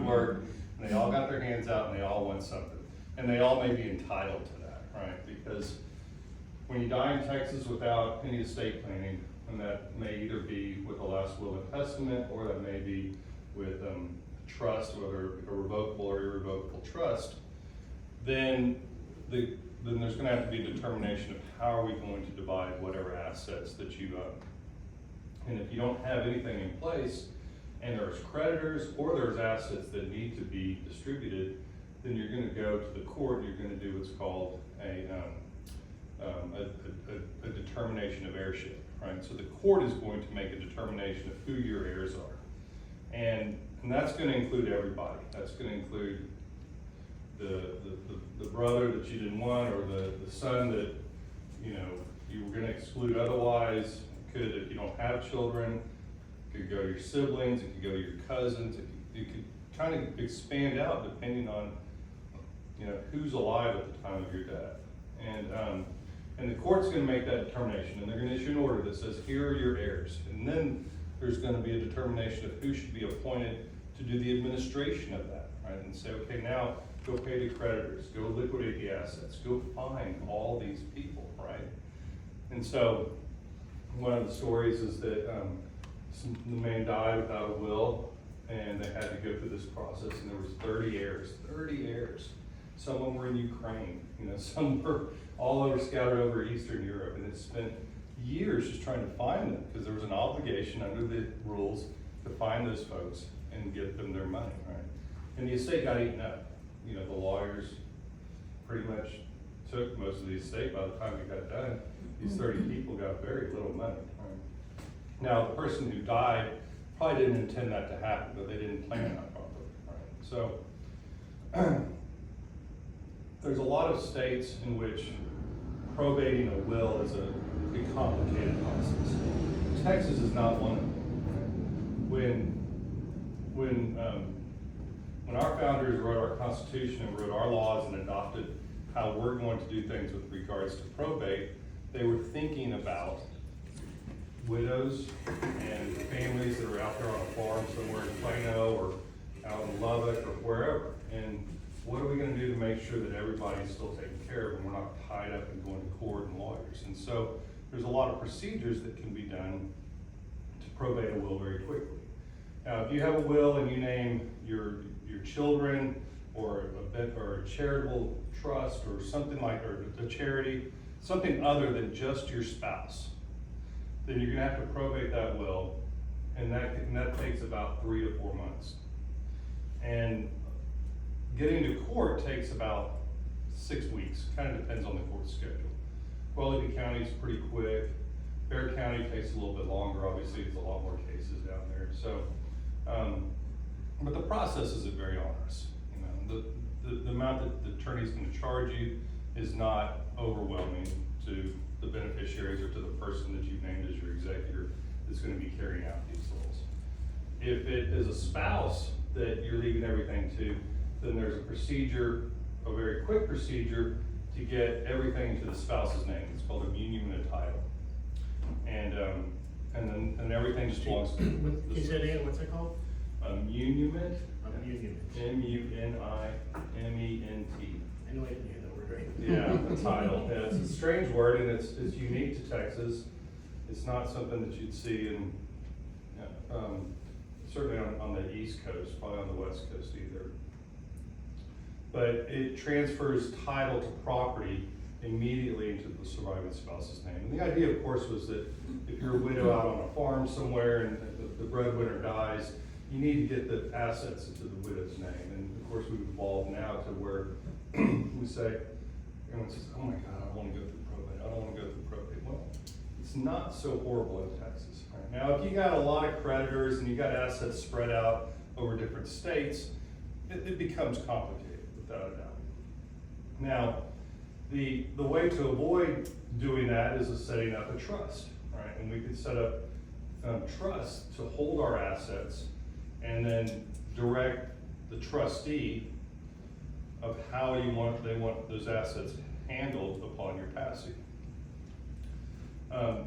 work, and they all got their hands out and they all want something. And they all may be entitled to that, right? Because when you die in Texas without any estate planning, and that may either be with the last will and testament, or that may be with trust, whether a revocable or irrevocable trust, then there's gonna have to be a determination of how are we going to divide whatever assets that you own. And if you don't have anything in place, and there's creditors or there's assets that need to be distributed, then you're gonna go to the court and you're gonna do what's called a determination of heirship, right? So the court is going to make a determination of who your heirs are. And that's gonna include everybody. That's gonna include the brother that you didn't want, or the son that, you know, you were gonna exclude otherwise. It could, if you don't have children, it could go to your siblings, it could go to your cousins, it could kind of expand out depending on, you know, who's alive at the time of your death. And the court's gonna make that determination, and they're gonna issue an order that says, here are your heirs. And then there's gonna be a determination of who should be appointed to do the administration of that, right? And say, okay, now go pay the creditors, go liquidate the assets, go find all these people, right? And so one of the stories is that the man died without a will, and they had to go through this process, and there was 30 heirs. Some of them were in Ukraine, you know, some were all over, scattered over Eastern Europe, and it spent years just trying to find them, because there was an obligation under the rules to find those folks and get them their money, right? And the estate got eaten up. You know, the lawyers pretty much took most of the estate by the time it got done. These 30 people got very little money, right? Now, the person who died probably didn't intend that to happen, but they didn't plan that properly, right? So, there's a lot of states in which probating a will is a big complicated process. Texas is not one of them. When our founders wrote our Constitution and wrote our laws and adopted how we're going to do things with regards to probate, they were thinking about widows and families that are out there on a farm somewhere in Plano or out in Lubbock or wherever. And what are we gonna do to make sure that everybody's still taken care of and we're not tied up and going to court and lawyers? And so there's a lot of procedures that can be done to probate a will very quickly. Now, if you have a will and you name your children or a charitable trust or something like, or a charity, something other than just your spouse, then you're gonna have to probate that will, and that takes about 3 to 4 months. And getting to court takes about 6 weeks, kind of depends on the court schedule. Quality County is pretty quick. Bexar County takes a little bit longer, obviously, it's a lot more cases down there. So, but the process isn't very onerous. You know, the amount that the attorney's going to charge you is not overwhelming to the beneficiaries or to the person that you've named as your executor that's going to be carrying out these wills. If it is a spouse that you're leaving everything to, then there's a procedure, a very quick procedure, to get everything into the spouse's name. It's called a muniment of title. And then everything just belongs to the Is that it? What's it called? muniment. Muniment. M-U-N-I-M-E-N-T. I know I didn't hear that word right. Yeah, the title. Yeah, it's a strange word, and it's unique to Texas. It's not something that you'd see in, certainly on the East Coast, probably on the West Coast either. But it transfers title to property immediately into the surviving spouse's name. And the idea, of course, was that if you're a widow out on a farm somewhere and the breadwinner dies, you need to get the assets into the widow's name. And of course, we've evolved now to where we say, everyone says, oh my God, I want to go through probate. I don't want to go through probate. Well, it's not so horrible in Texas. Right? Now, if you got a lot of creditors and you got assets spread out over different states, it becomes complicated, without a doubt. Now, the way to avoid doing that is setting up a trust, right? And we could set up trust to hold our assets and then direct the trustee of how they want those assets handled upon your passing.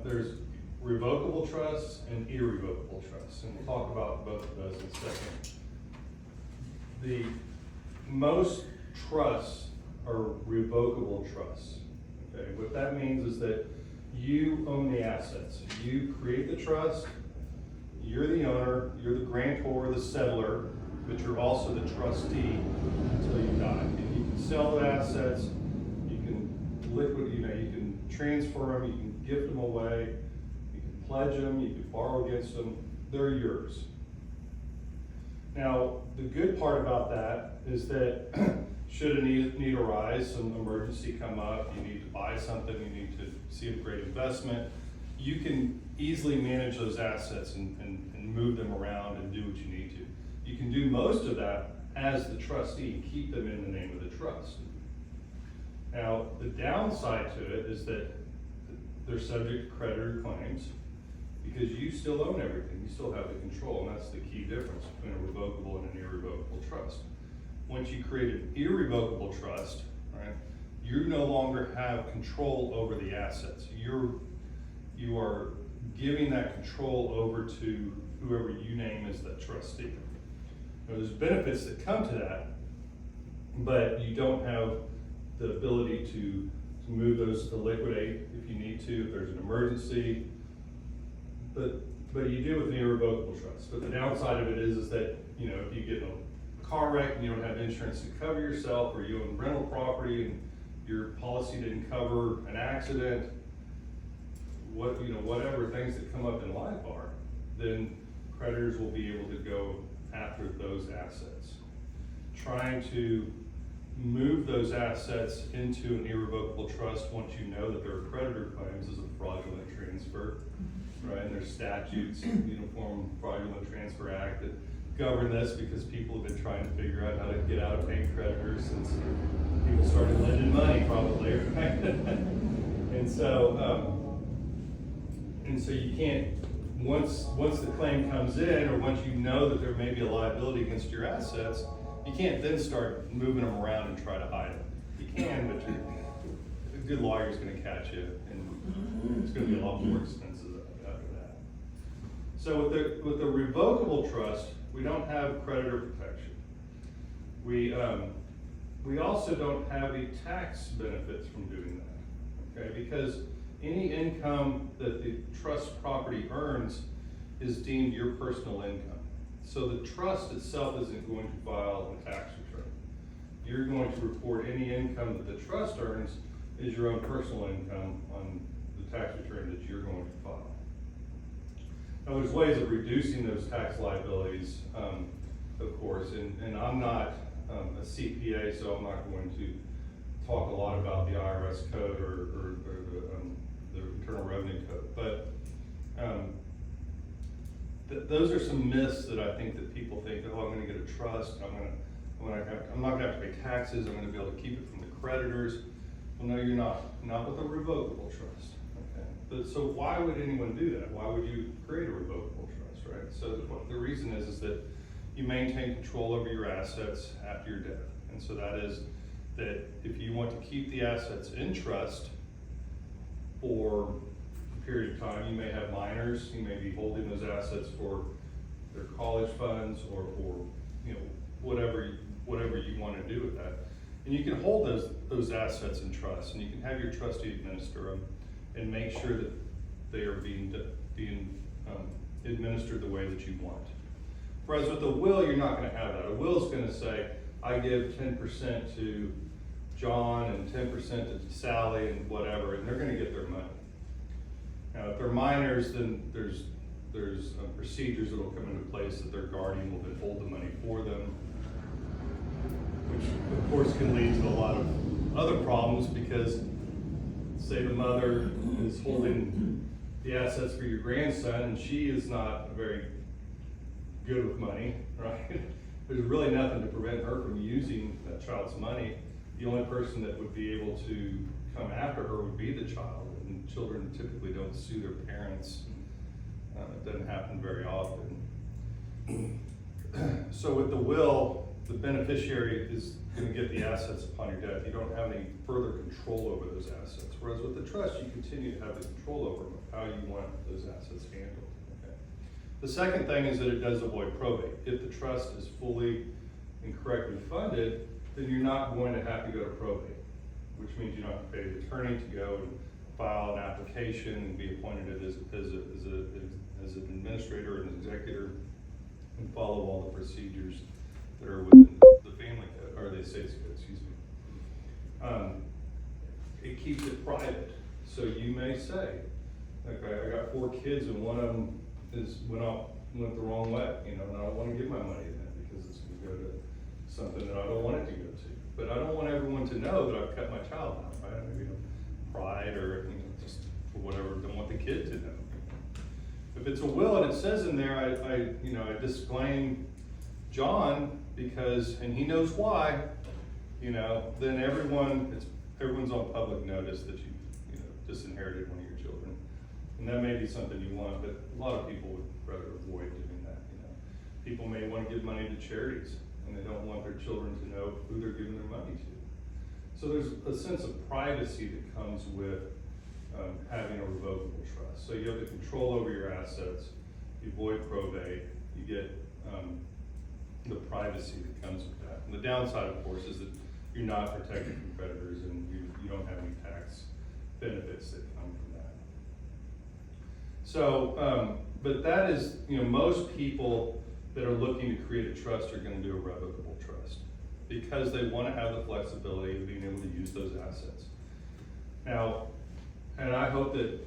There's revocable trusts and irrevocable trusts, and we'll talk about both of those in a second. most trusts are revocable trusts. Okay, what that means is that you own the assets. You create the trust, you're the owner, you're the grantor, the settler, but you're also the trustee until you die. And you can sell the assets, you can you can transfer them, you can gift them away, you can pledge them, you can borrow against them, they're yours. Now, the good part about that is that should a need arise, some emergency come up, you need to buy something, you need to see a great investment, you can easily manage those assets and move them around and do what you need to. You can do most of that as the trustee and keep them in the name of the trust. Now, the downside to it is that they're subject to creditor claims because you still own everything, you still have the control, and that's the key difference between a revocable and an irrevocable trust. Once you create an irrevocable trust, right, you no longer have control over the assets. You are giving that control over to whoever you name as the trustee. Now, there's benefits that come to that, but you don't have the ability to move those to liquidate if you need to, if there's an emergency. But you do with an irrevocable trust. But the downside of it is that, you know, if you get in a car wreck and you don't have insurance to cover yourself, or you own rental property and your policy didn't cover an accident, whatever things that come up in life are, then creditors will be able to go after those assets. Trying to move those assets into an irrevocable trust once you know that there are creditor claims is a fraudulent transfer, right? And there's statutes, Uniform Fraudulent Transfer Act, that govern this because people have been trying to figure out how to get out of paying creditors since people started lending money probably, right? And so you can't, once the claim comes in, or once you know that there may be a liability against your assets, you can't then start moving them around and try to hide them. You can, but a good lawyer's gonna catch you, and it's gonna be a lot more expensive after that. So with the revocable trust, we don't have creditor protection. We also don't have any tax benefits from doing that, okay? Because any income that the trust property earns is deemed your personal income. So the trust itself isn't going to file a tax return. You're going to report any income that the trust earns is your own personal income on the tax return that you're going to file. Now, there's ways of reducing those tax liabilities, of course, and I'm not a CPA, so I'm not going to talk a lot about the IRS code or the Internal Revenue Code, but those are some myths that I think that people think, oh, I'm going to get a trust, I'm not going to have to pay taxes, I'm going to be able to keep it from the creditors. Well, no, you're not with a revocable trust. Okay, but so why would anyone do that? Why would you create a revocable trust, right? So the reason is that you maintain control over your assets after your death, and so that is that if you want to keep the assets in trust for a period of time, you may have minors, you may be holding those assets for their college funds or you know, whatever you want to do with that. And you can hold those assets in trust, and you can have your trustee administer them and make sure that they are being administered the way that you want. Whereas with a will, you're not going to have that. A will is going to say, I give 10% to John and 10% to Sally and whatever, and they're going to get their money. Now, if they're minors, then there's procedures that will come into place that their guardian will then hold the money for them, which of course can lead to a lot of other problems because, say the mother is holding the assets for your grandson and she is not very good with money, right? There's really nothing to prevent her from using that child's money. The only person that would be able to come after her would be the child, and children typically don't sue their parents. It doesn't happen very often. So with the will, the beneficiary is going to get the assets upon your death. You don't have any further control over those assets. Whereas with the trust, you continue to have the control over them, how you want those assets handled. Okay. The second thing is that it does avoid probate. If the trust is fully and correctly funded, then you're not going to have to go to probate, which means you don't have to pay the attorney to go and file an application and be appointed as an administrator and executor and follow all the procedures that are within the family code, or the estate's code, excuse me. It keeps it private. So you may say, okay, I got 4 kids and one of them went the wrong way, and I don't want to give my money to them because it's going to go to something that I don't want it to go to. But I don't want everyone to know that I've cut my child out, right? Maybe pride or just for whatever, don't want the kid to know. If it's a will and it says in there, I disclaim John because, and he knows why, then everyone's on public notice that you disinherited one of your children. And that may be something you want, but a lot of people would rather avoid doing that, People may want to give money to charities and they don't want their children to know who they're giving their money to. So there's a sense of privacy that comes with having a revocable trust. So you have the control over your assets, you avoid probate, you get the privacy that comes with that. And the downside, of course, is that you're not protected from creditors and you don't have any tax benefits that come from that. So, but that is, most people that are looking to create a trust are going to do a revocable trust because they want to have the flexibility of being able to use those assets. Now, and I hope that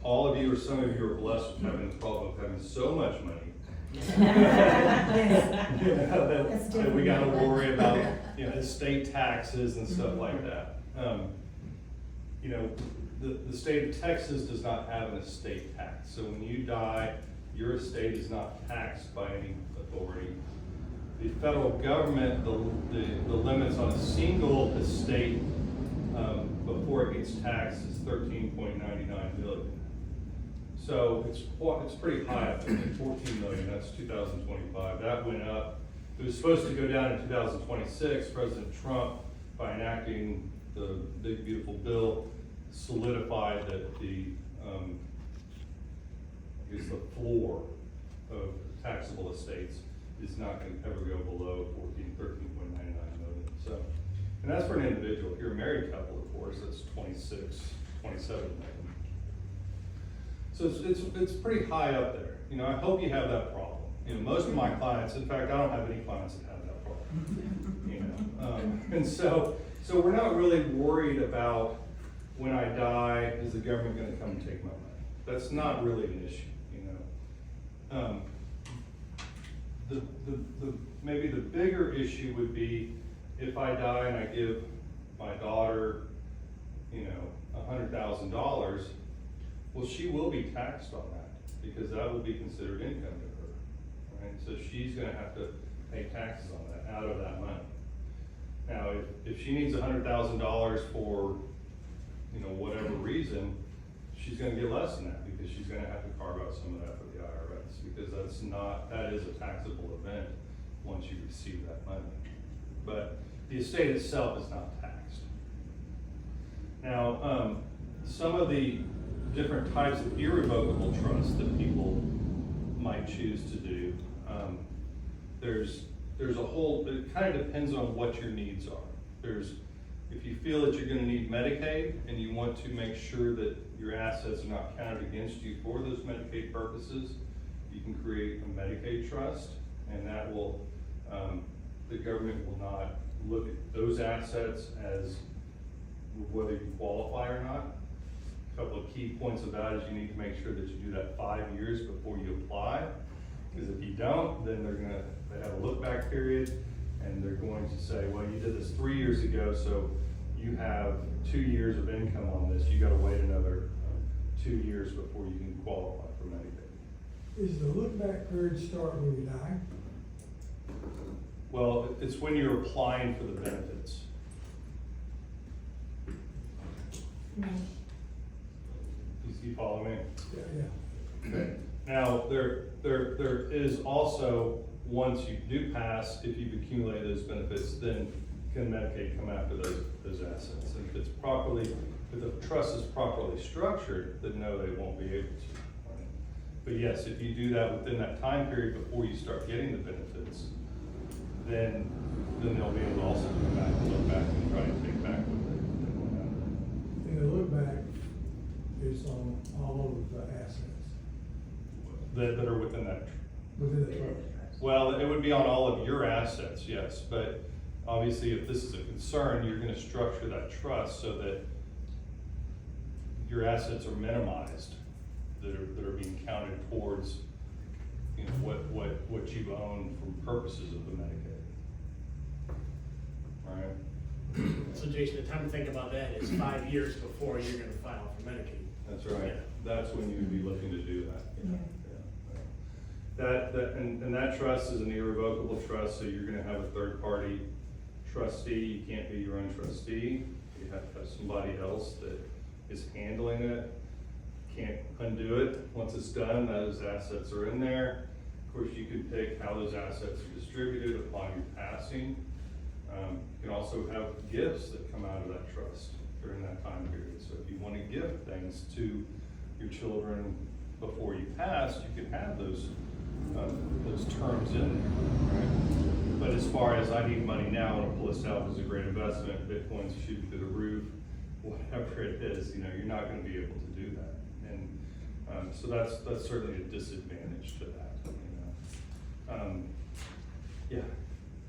all of you or some of you are blessed with having the problem of having so much money that we got to worry about estate taxes and stuff like that. The state of Texas does not have an estate tax. So when you die, your estate is not taxed by any authority. The federal government, the limits on a single estate before it gets taxed is $13.99 billion. So it's pretty high up there, 14 million, that's 2025. That went up. It was supposed to go down in 2026. President Trump, by enacting the big beautiful bill, solidified that the floor of taxable estates is not going to ever go below 13.99 million. So, and that's for an individual. If you're a married couple, of course, that's 26, 27 million. So it's pretty high up there. I hope you have that problem. Most of my clients, in fact, I don't have any clients that have that problem. And so we're not really worried about when I die, is the government going to come and take my money? That's not really an issue. Maybe the bigger issue would be if I die and I give my daughter, $100,000. Well, she will be taxed on that because that will be considered income to her, right? So she's going to have to pay taxes on that out of that money. Now, if she needs $100,000 for, whatever reason, she's going to get less than that because she's going to have to carve out some of that for the IRS because that is a taxable event once you receive that money. But the estate itself is not taxed. Now, some of the different types of irrevocable trusts that people might choose to do, there's a whole, it kind of depends on what your needs are. If you feel that you're going to need Medicaid and you want to make sure that your assets are not counted against you for those Medicaid purposes, you can create a Medicaid trust, and that will, the government will not look at those assets as whether you qualify or not. A couple of key points of that is you need to make sure that you do that 5 years before you apply, because if you don't, then they have a look back period, and they're going to say, well, you did this 3 years ago, so you have 2 years of income on this. You got to wait another 2 years before you can qualify for Medicaid. Is the look back period start when you die? Well, it's when you're applying for the benefits. You follow me? Yeah. Okay. Now, there is also, once you do pass, if you've accumulated those benefits, then can Medicaid come after those assets? And if the trust is properly structured, then no, they won't be able to. Right? But yes, if you do that within that time period before you start getting the benefits, then they'll be able to also come back and look back and try to take back what they want out of it. And the look back is on all of the assets That are within that. within the trust. Well, it would be on all of your assets, yes, but obviously if this is a concern, you're gonna structure that trust so that your assets are minimized, that are being counted towards, you know, what you own for purposes of the Medicaid. Right? So Jason, the time to think about that is 5 years before you're gonna file for Medicaid. That's right. Yeah. That's when you'd be looking to do that. Yeah. And that trust is an irrevocable trust, so you're gonna have a third-party trustee. You can't be your own trustee. You have to have somebody else that is handling it. Can't undo it. Once it's done, those assets are in there. Of course, you can pick how those assets are distributed upon your passing. You can also have gifts that come out of that trust during that time period. So if you want to give things to your children before you pass, you can have those terms in there, right? But as far as I need money now, I want to pull this out, it's a great investment, Bitcoin's shooting through the roof, whatever it is, you know, you're not going to be able to do that. And so that's certainly a disadvantage to that, you know. Yeah.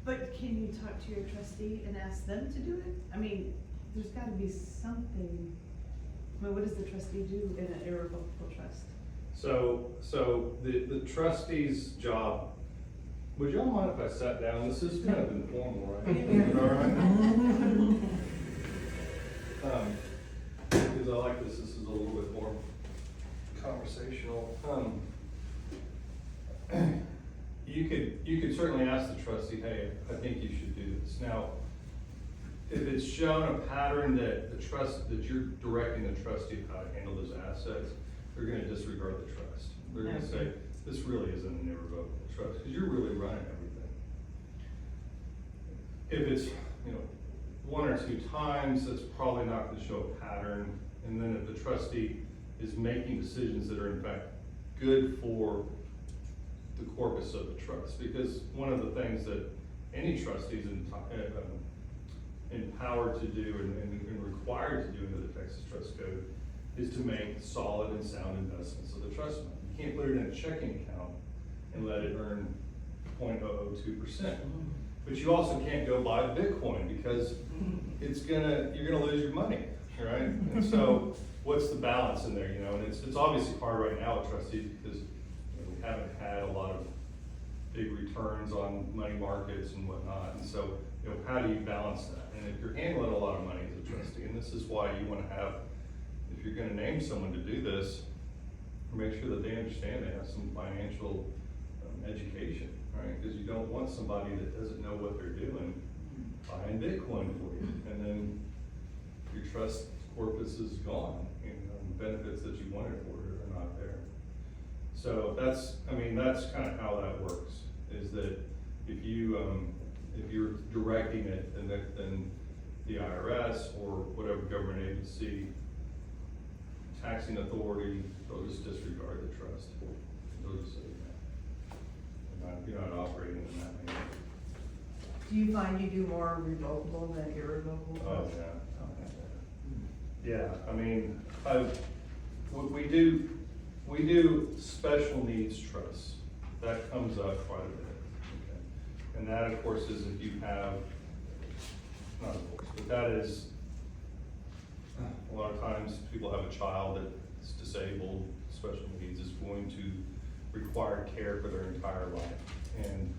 But can you talk to your trustee and ask them to do it? I mean, there's gotta be something, I mean, what does the trustee do in an irrevocable trust? So the trustee's job, would y'all mind if I sat down? This is kind of informal, right? All right? Because I like this is a little bit more conversational. You could certainly ask the trustee, hey, I think you should do this. Now, if it's shown a pattern that that you're directing the trustee of how to handle those assets, they're gonna disregard the trust. They're gonna say, this really isn't an irrevocable trust, because you're really running everything. If it's, you know, one or two times, that's probably not gonna show a pattern. And then if the trustee is making decisions that are in fact good for the corpus of the trust, because one of the things that any trustee is empowered to do and required to do under the Texas Trust Code is to make solid and sound investments of the trust money. You can't put it in a checking account and let it earn 0.002%. But you also can't go buy Bitcoin because you're gonna lose your money, right? And so what's the balance in there, you know? And it's obviously hard right now with trustees because we haven't had a lot of big returns on money markets and whatnot. And so, you know, how do you balance that? And if you're handling a lot of money as a trustee, and this is why you want to have, if you're going to name someone to do this, make sure that they understand they have some financial education, right? Because you don't want somebody that doesn't know what they're doing buying Bitcoin for you, and then your trust corpus is gone, and benefits that you wanted for it are not there. So that's kind of how that works, is that if you're directing it, then the IRS or whatever government agency, taxing authority, they'll just disregard the trust. They'll just say, you're not operating in that manner. Do you find you do more revocable than irrevocable? Oh, yeah. Okay. Yeah, I mean, we do special needs trusts. That comes up quite a bit. Okay? And that, of course, is if you have, not of course, but that is, a lot of times people have a child that's disabled, special needs is going to require care for their entire life. And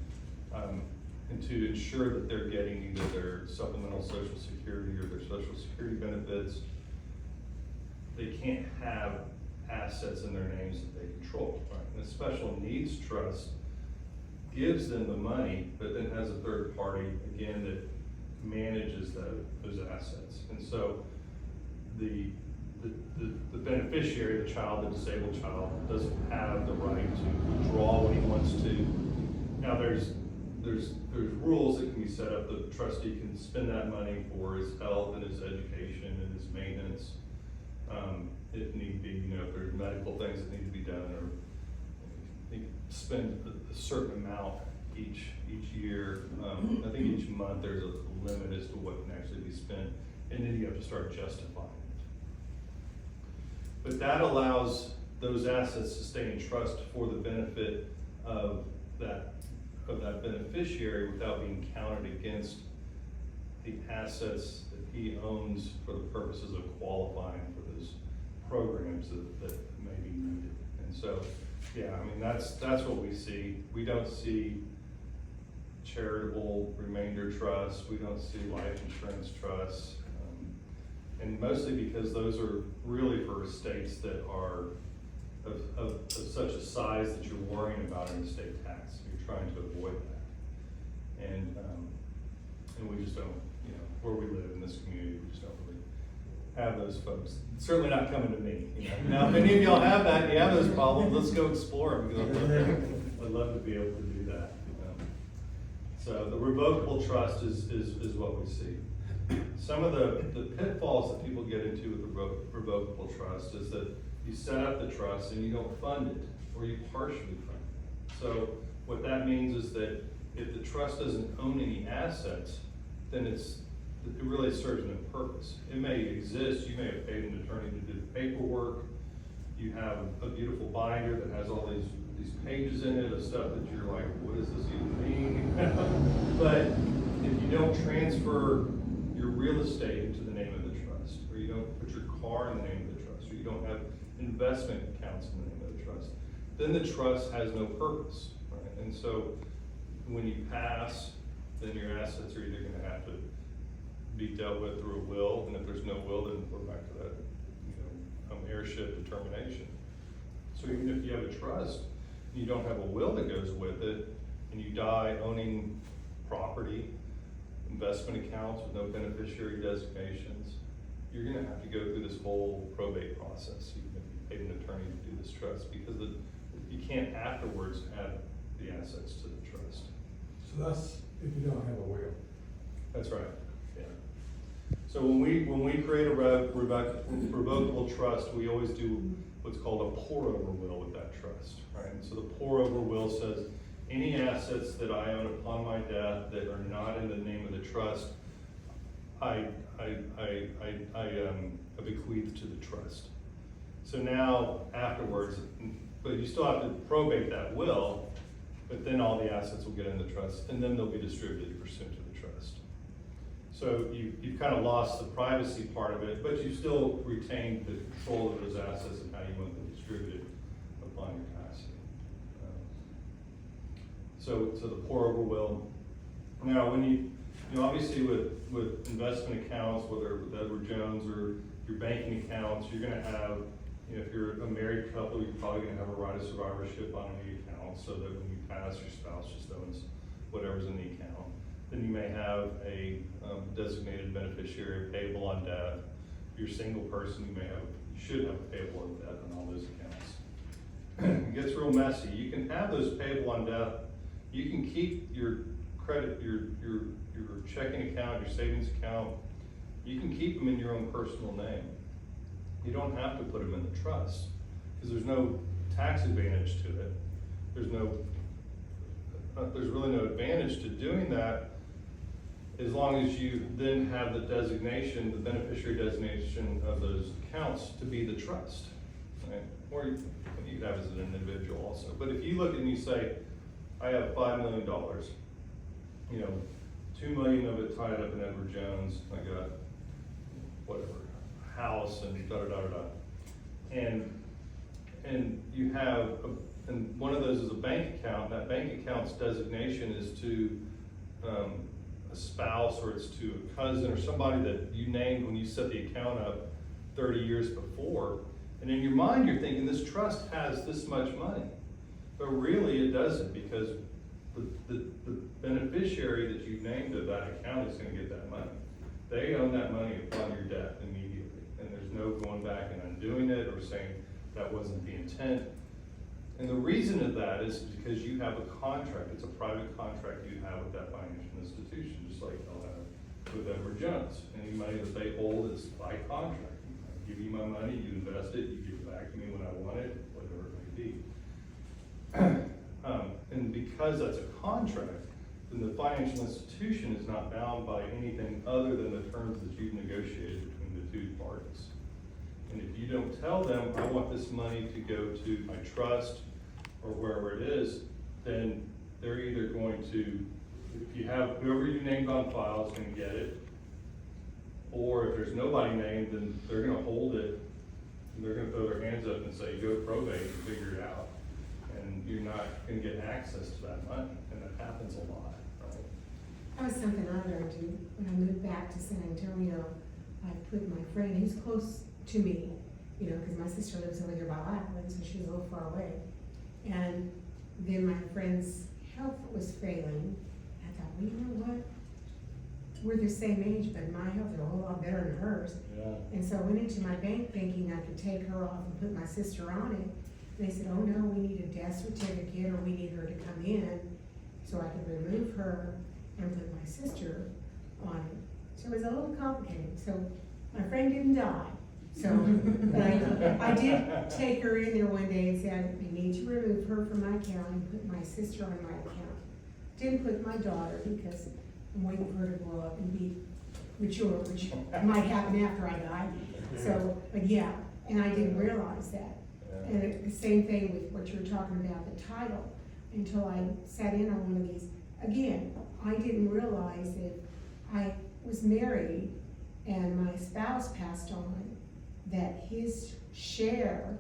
to ensure that they're getting either their supplemental social security or their social security benefits, they can't have assets in their names that they control, right? And the special needs trust gives them the money, but then has a third party, again, that manages those assets. And so the beneficiary, the child, the disabled child, doesn't have the right to withdraw when he wants to. Now there's rules that can be set up. The trustee can spend that money for his health and his education and his maintenance. If need be, you know, if there's medical things that need to be done, or he can spend a certain amount each year. I think each month there's a limit as to what can actually be spent, and then you have to start justifying it. But that allows those assets to stay in trust for the benefit of that beneficiary without being counted against the assets that he owns for the purposes of qualifying for those programs that may be needed. And so, yeah, I mean, that's what we see. We don't see charitable remainder trusts. We don't see life insurance trusts. And mostly because those are really for estates that are of such a size that you're worrying about an estate tax. You're trying to avoid that. And we just don't, you know, where we live in this community, we just don't really have those folks. Certainly not coming to me, you know. Now, if any of y'all have that and you have those problems, let's go explore them, because I'd love to be able to do that. So the revocable trust is what we see. Some of the pitfalls that people get into with the revocable trust is that you set up the trust and you don't fund it, or you partially fund it. So what that means is that if the trust doesn't own any assets, then it really serves no purpose. It may exist, you may have paid an attorney to do the paperwork, you have a beautiful binder that has all these pages in it of stuff that you're like, what does this even mean? But if you don't transfer your real estate into the name of the trust, or you don't put your car in the name of the trust, or you don't have investment accounts in the name of the trust, then the trust has no purpose, right? And so when you pass, then your assets are either gonna have to be dealt with through a will, and if there's no will, then we're back to that, you know, heirship determination. So even if you have a trust, and you don't have a will that goes with it, and you die owning property, investment accounts with no beneficiary designations, you're gonna have to go through this whole probate process, even if you paid an attorney to do this trust, because you can't afterwards add the assets to the trust. So that's if you don't have a will. That's right, yeah. So when we create a revocable trust, we always do what's called a pour-over will with that trust, right? And so the pour-over will says, any assets that I own upon my death that are not in the name of the trust, I bequeath to the trust. So now afterwards, but you still have to probate that will, but then all the assets will get in the trust, and then they'll be distributed pursuant to the trust. So you've kind of lost the privacy part of it, but you still retain the control of those assets and how you want them distributed upon your passing. So the pour-over will. Now, when you obviously with investment accounts, whether with Edward Jones or your banking accounts, you're going to have, you know, if you're a married couple, you're probably going to have a right of survivorship on any account, so that when you pass, your spouse just owns whatever's in the account. Then you may have a designated beneficiary payable on death. If you're a single person, you should have a payable on death on all those accounts. It gets real messy. You can have those payable on death. You can keep your credit, your checking account, your savings account. You can keep them in your own personal name. You don't have to put them in the trust, because there's no tax advantage to it. There's really no advantage to doing that, as long as you then have the designation, the beneficiary designation of those accounts to be the trust, right? Or you could have as an individual also. But if you look and you say, I have $5 million, you know, $2 million of it tied up in Edward Jones, I got whatever, a house and and you have, and one of those is a bank account. That bank account's designation is to a spouse, or it's to a cousin or somebody that you named when you set the account up 30 years before. And in your mind, you're thinking this trust has this much money, but really it doesn't, because the beneficiary that you named of that account is going to get that money. They own that money upon your death immediately, and there's no going back and undoing it or saying that wasn't the intent. And the reason of that is because you have a contract. It's a private contract you have with that financial institution, just like they'll have with Edward Jones. Any money that they hold is by contract. I give you my money, you invest it, you give it back to me when I want it, whatever it may be. And because that's a contract, then the financial institution is not bound by anything other than the terms that you've negotiated between the two parties. And if you don't tell them, I want this money to go to my trust or wherever it is, then they're either going to, if you have, whoever you named on file is gonna get it. Or if there's nobody named, then they're gonna hold it, and they're gonna throw their hands up and say, go to probate and figure it out. And you're not gonna get access to that money, and that happens a lot, right? That was something I learned too. When I moved back to San Antonio, I put my friend who's close to me, you know, because my sister lives over there by Lackland, so she was a little far away. And then my friend's health was failing. I thought, well, you know what? We're the same age, but my health is a whole lot better than hers. Yeah. And so I went into my bank thinking I could take her off and put my sister on it. They said, oh no, we need a death certificate or we need her to come in so I could remove her and put my sister on it. So it was a little complicated. So my friend didn't die. So, but I did take her in there one day and said, I need to remove her from my account and put my sister on my account. Didn't put my daughter because I'm waiting for her to grow up and be mature, which might happen after I die. So, but yeah, and I didn't realize that. And the same thing with what you were talking about, the title, until I sat in on one of these. Again, I didn't realize that I was married and my spouse passed on, that his share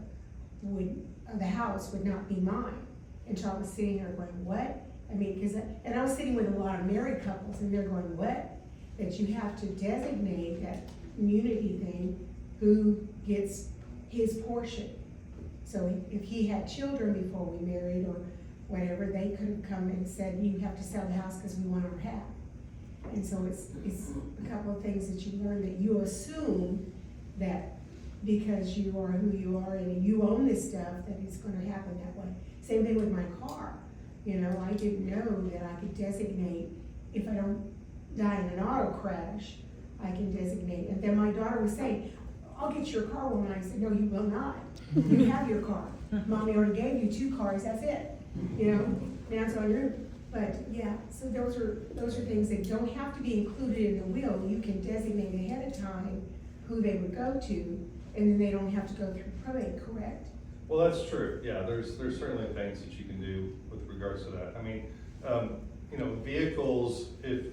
of the house would not be mine. Until I was sitting there going, what? I mean, and I was sitting with a lot of married couples and they're going, what? That you have to designate that community thing, who gets his portion. So if he had children before we married or whatever, they could have come and said, you have to sell the house because we want our half. And so it's a couple of things that you learn, that you assume that because you are who you are and you own this stuff, that it's gonna happen that way. Same thing with my car. You know, I didn't know that I could designate, if I don't die in an auto crash, I can designate. And then my daughter was saying, I'll get your car woman. I said, no, you will not. You have your car. Mommy already gave you 2 cars, that's it. You know, now it's on your, but yeah, so those are things that don't have to be included in the will. You can designate ahead of time who they would go to, and then they don't have to go through probate, correct? Well, that's true, yeah, there's certainly things that you can do with regards to that. I mean, you know, vehicles, if